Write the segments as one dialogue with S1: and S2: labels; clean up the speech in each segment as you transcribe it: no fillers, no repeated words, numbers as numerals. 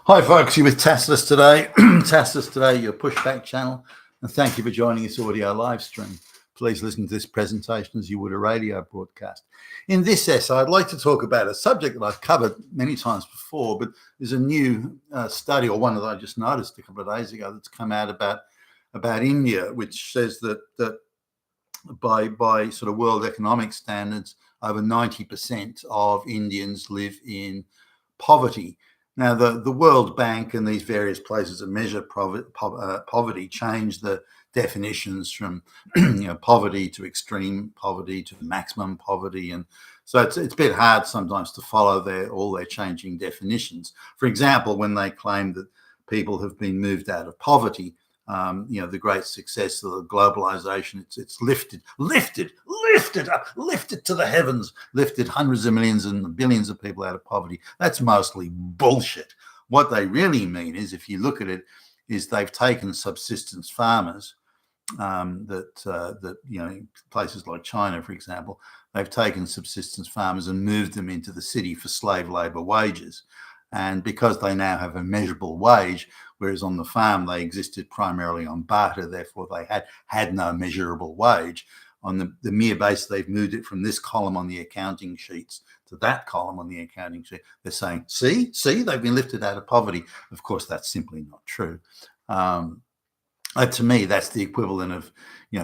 S1: Hi folks, you're with Tassless today. Tassless today, your pushback channel, and thank you for joining this audio live stream. Please listen to this presentation as you would a radio broadcast. In this essay, I'd like to talk about a subject that I've covered many times before, but there's a new study, or one that I just noticed a couple of days ago, that's come out about India, which says that by sort of world economic standards, over 90% of Indians live in poverty. Now, the World Bank and these various places that measure poverty change the definitions from poverty to extreme poverty to maximum poverty, and so it's a bit hard sometimes to follow all their changing definitions. For example, when they claim that people have been moved out of poverty, the great success of the globalization, it's lifted to the heavens, lifted hundreds of millions and billions of people out of poverty. That's mostly bullshit. What they really mean is, if you look at it, is they've taken subsistence farmers, places like China, for example, they've taken subsistence farmers and moved them into the city for slave labor wages. And because they now have a measurable wage, whereas on the farm they existed primarily on barter, therefore they had no measurable wage. On the mere basis they've moved it from this column on the accounting sheets to that column on the accounting sheet, they're saying, see, they've been lifted out of poverty. Of course, that's simply not true. To me, that's the equivalent of,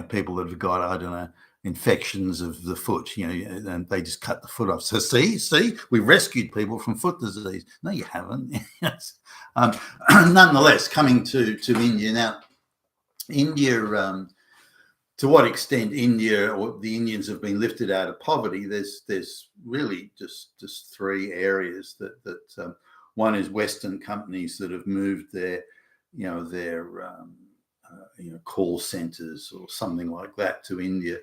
S1: people that have got, I don't know, infections of the foot, and they just cut the foot off. So see, we rescued people from foot disease. No, you haven't. Nonetheless, coming to India now, India, to what extent India or the Indians have been lifted out of poverty, there's really just three areas that one is Western companies that have moved their call centers or something like that to India.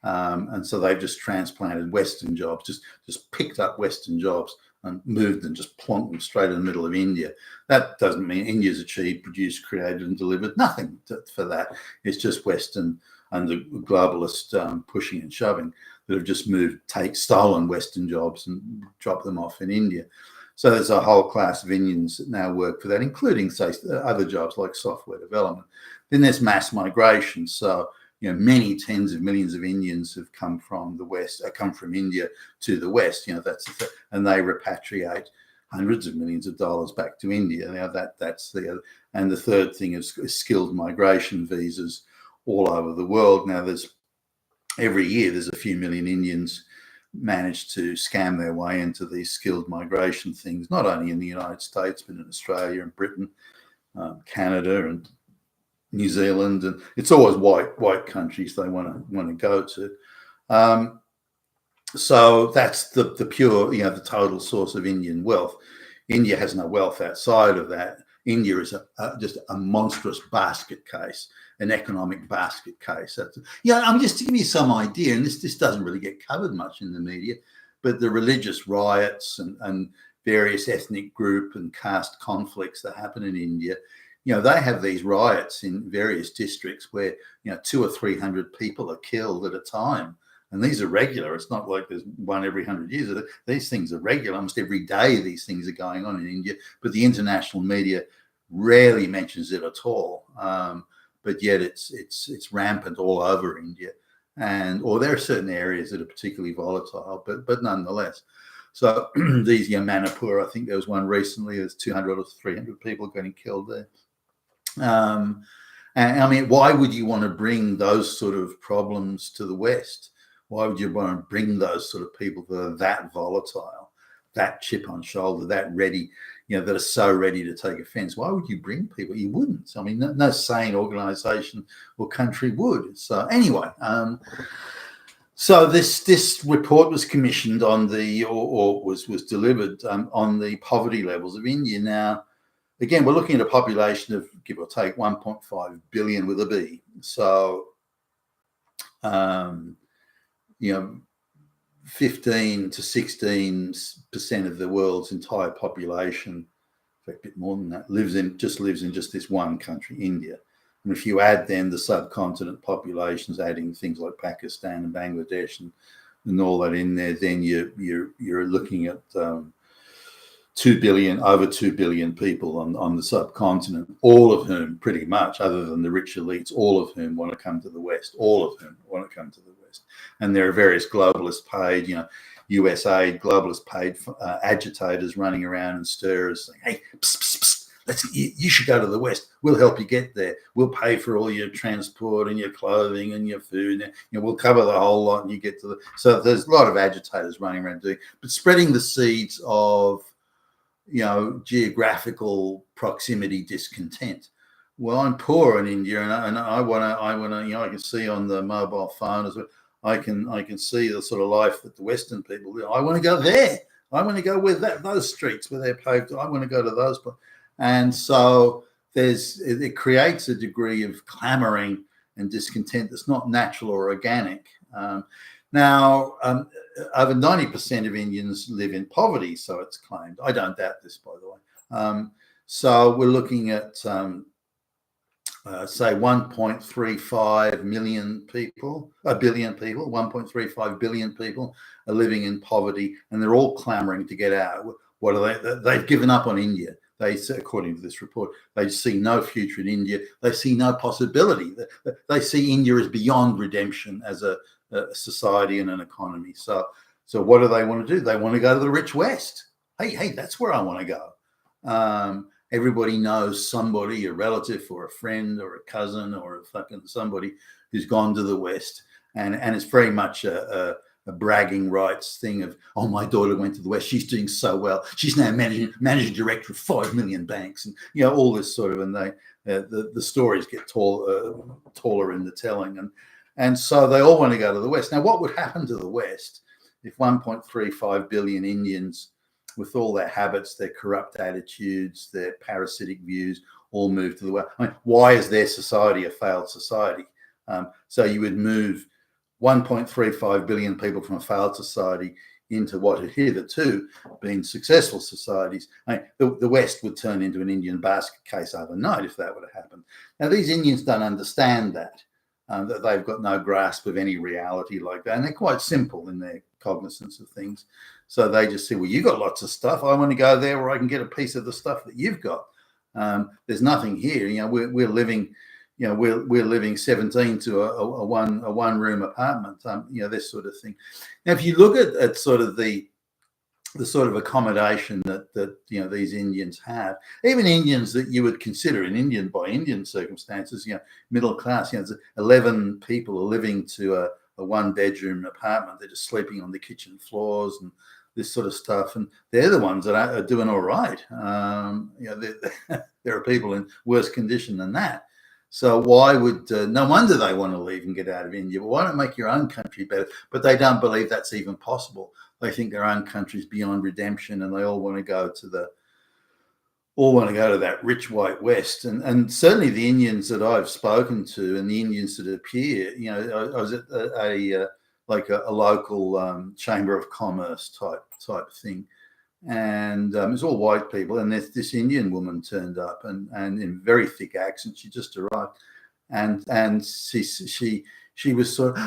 S1: And so they've just transplanted Western jobs, just picked up Western jobs and moved them, just plonked them straight in the middle of India. That doesn't mean India's achieved, produced, created and delivered nothing for that. It's just Western and the globalist pushing and shoving that have just stolen Western jobs and dropped them off in India. So there's a whole class of Indians that now work for that, including, say, other jobs like software development. Then there's mass migration. So many tens of millions of Indians have come from the West, come from India to the West. And they repatriate hundreds of millions of dollars back to India. Now that's the other. And the third thing is skilled migration visas all over the world. Now every year there's a few million Indians manage to scam their way into these skilled migration things, not only in the United States but in Australia and Britain, Canada and New Zealand, and it's always white countries they want to go to. So that's the pure, the total source of Indian wealth. India has no wealth outside of that. India is just a monstrous basket case, an economic basket case. Just to give you some idea, and this doesn't really get covered much in the media, but the religious riots and various ethnic group and caste conflicts that happen in India. They have these riots in various districts where, 200 or 300 people are killed at a time. And these are regular. It's not like there's one every 100 years. These things are regular. Almost every day these things are going on in India. But the international media rarely mentions it at all. But yet it's rampant all over India. Or there are certain areas that are particularly volatile, but nonetheless. So these, Manipur, I think there was one recently, there's 200 or 300 people getting killed there. And I mean, why would you want to bring those sort of problems to the West? Why would you want to bring those sort of people that are that volatile, that chip on shoulder, that ready, that are so ready to take offense? Why would you bring people? You wouldn't. I mean, no sane organization or country would. So anyway, so this report was commissioned on was delivered on the poverty levels of India. Now, again, we're looking at a population of, give or take, 1.5 billion with a B. So, 15 to 16% of the world's entire population, in fact, a bit more than that, lives in just this one country, India. And if you add then the subcontinent populations, adding things like Pakistan and Bangladesh and all that in there, then you're looking at over 2 billion people on the subcontinent, all of whom pretty much, other than the rich elites, all of whom want to come to the West, all of whom want to come to the West. And there are various globalist paid, USAID, globalist paid agitators running around and stirrers saying, hey, psst, psst, psst, you should go to the West. We'll help you get there. We'll pay for all your transport and your clothing and your food. We'll cover the whole lot and you get to the... So there's a lot of agitators running around doing, but spreading the seeds of geographical proximity discontent. Well, I'm poor in India, and I want to, I can see on the mobile phone as well. I can see the sort of life that the Western people live. I want to go there. I want to go where those streets where they're paved. I want to go to those. And so it creates a degree of clamoring and discontent that's not natural or organic. Now, over 90% of Indians live in poverty, so it's claimed. I don't doubt this, by the way. So we're looking at, say, 1.35 billion people, 1.35 billion people are living in poverty, and they're all clamoring to get out. What are they? They've given up on India. They, according to this report, they see no future in India. They see no possibility. They see India as beyond redemption as a society and an economy. So what do they want to do? They want to go to the rich West. Hey, that's where I want to go. Everybody knows somebody, a relative or a friend or a cousin or a fucking somebody who's gone to the West, and it's very much a bragging rights thing of, oh, my daughter went to the West. She's doing so well. She's now managing director of 5 million banks, and all this sort of, and the stories get taller in the telling, and so they all want to go to the West. Now, what would happen to the West if 1.35 billion Indians, with all their habits, their corrupt attitudes, their parasitic views, all moved to the West? I mean, why is their society a failed society? So you would move 1.35 billion people from a failed society into what had hitherto been successful societies. I mean, the West would turn into an Indian basket case overnight if that would have happened. Now, these Indians don't understand that they've got no grasp of any reality like that. And they're quite simple in their cognizance of things. So they just say, well, you got lots of stuff. I want to go there where I can get a piece of the stuff that you've got. There's nothing here. We're living, we're living 17 to a one room apartment, this sort of thing. Now, if you look at sort of the sort of accommodation that these Indians have, even Indians that you would consider by Indian circumstances, middle class, 11 people are living to a 1-bedroom apartment. They're just sleeping on the kitchen floors and this sort of stuff, and they're the ones that are doing all right. There are people in worse condition than that. So why would, no wonder they want to leave and get out of India. Well, why don't make your own country better? But they don't believe that's even possible. They think their own country's beyond redemption, and they all want to go to that rich white West. And certainly the Indians that I've spoken to and the Indians that appear, I was at a local chamber of commerce type thing. And it was all white people, and this Indian woman turned up, and in very thick accent. She just arrived, and she was sort of,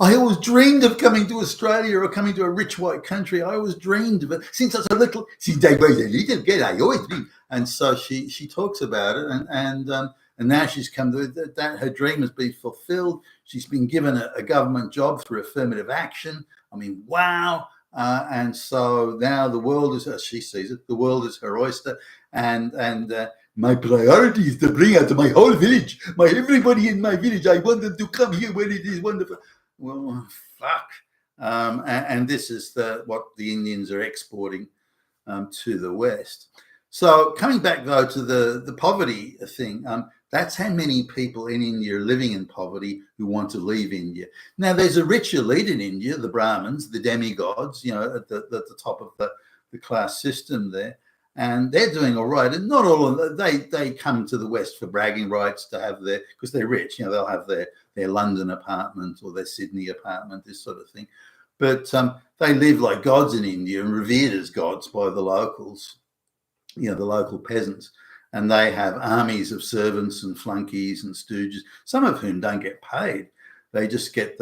S1: I always dreamed of coming to Australia or coming to a rich white country. I always dreamed of it since I was a little. Since I was a little kid, I always dreamed. And so she talks about it, and now she's come to that. Her dream has been fulfilled. She's been given a government job through affirmative action. I mean, wow. And so now the world is, as she sees it, the world is her oyster, and my priority is to bring her to my whole village, everybody in my village. I want them to come here where it is wonderful. Well, fuck. And this is what the Indians are exporting to the West. So coming back though to the poverty thing, that's how many people in India are living in poverty who want to leave India. Now, there's a rich elite in India, the Brahmins, the demigods, at the top of the class system there, and they're doing all right. And not all of them, they come to the West for bragging rights to have because they're rich, they'll have their London apartment or their Sydney apartment, this sort of thing. But they live like gods in India and revered as gods by the locals, the local peasants. And they have armies of servants and flunkies and stooges, some of whom don't get paid. They just get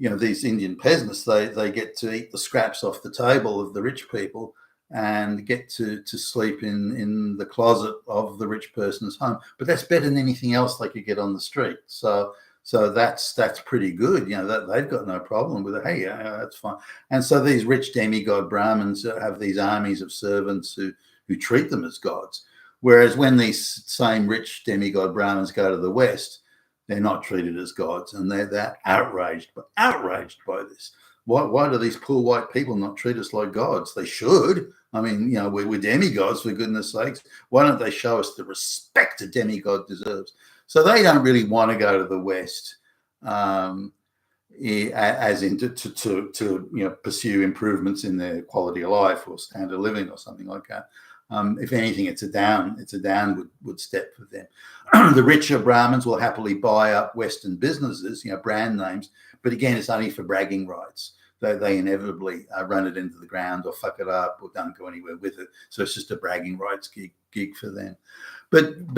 S1: these Indian peasants, they get to eat the scraps off the table of the rich people, and get to sleep in the closet of the rich person's home. But that's better than anything else they could get on the street. So that's pretty good. That they've got no problem with it. Hey, that's fine. And so these rich demigod Brahmins have these armies of servants who treat them as gods. Whereas when these same rich demigod Brahmins go to the West, they're not treated as gods, and they're outraged by this. Why do these poor white people not treat us like gods? They should. I mean, we're demigods, for goodness sakes. Why don't they show us the respect a demigod deserves? So they don't really want to go to the West, as in to pursue improvements in their quality of life or standard of living or something like that. If anything, it's a downward step for them. The richer Brahmins will happily buy up Western businesses, brand names, but again, it's only for bragging rights. They inevitably run it into the ground or fuck it up or don't go anywhere with it. So it's just a bragging rights gig for them. But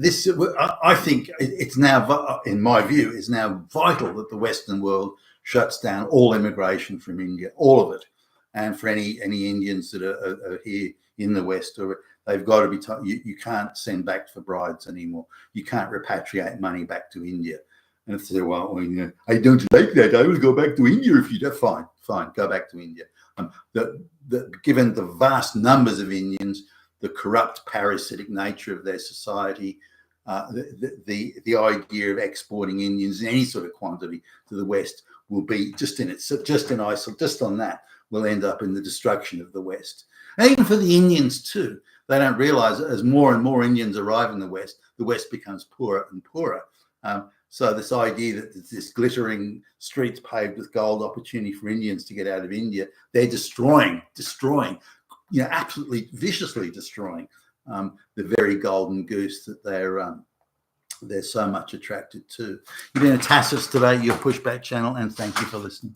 S1: this, I think it's now, in my view, is now vital that the Western world shuts down all immigration from India, all of it, and for any Indians that are here in the West, or they've got to be told you can't send back for brides anymore. You can't repatriate money back to India. And if they say, well, I don't like that, I will go back to India if you do. Fine, go back to India. Given the vast numbers of Indians, the corrupt parasitic nature of their society, the idea of exporting Indians in any sort of quantity to the West will be just on that will end up in the destruction of the West. And even for the Indians too, they don't realize that as more and more Indians arrive in the West becomes poorer and poorer. So this idea that there's this glittering streets paved with gold opportunity for Indians to get out of India, they're destroying, absolutely viciously destroying the very golden goose that they're so much attracted to. You've been a Tassus today, your Pushback channel, and thank you for listening.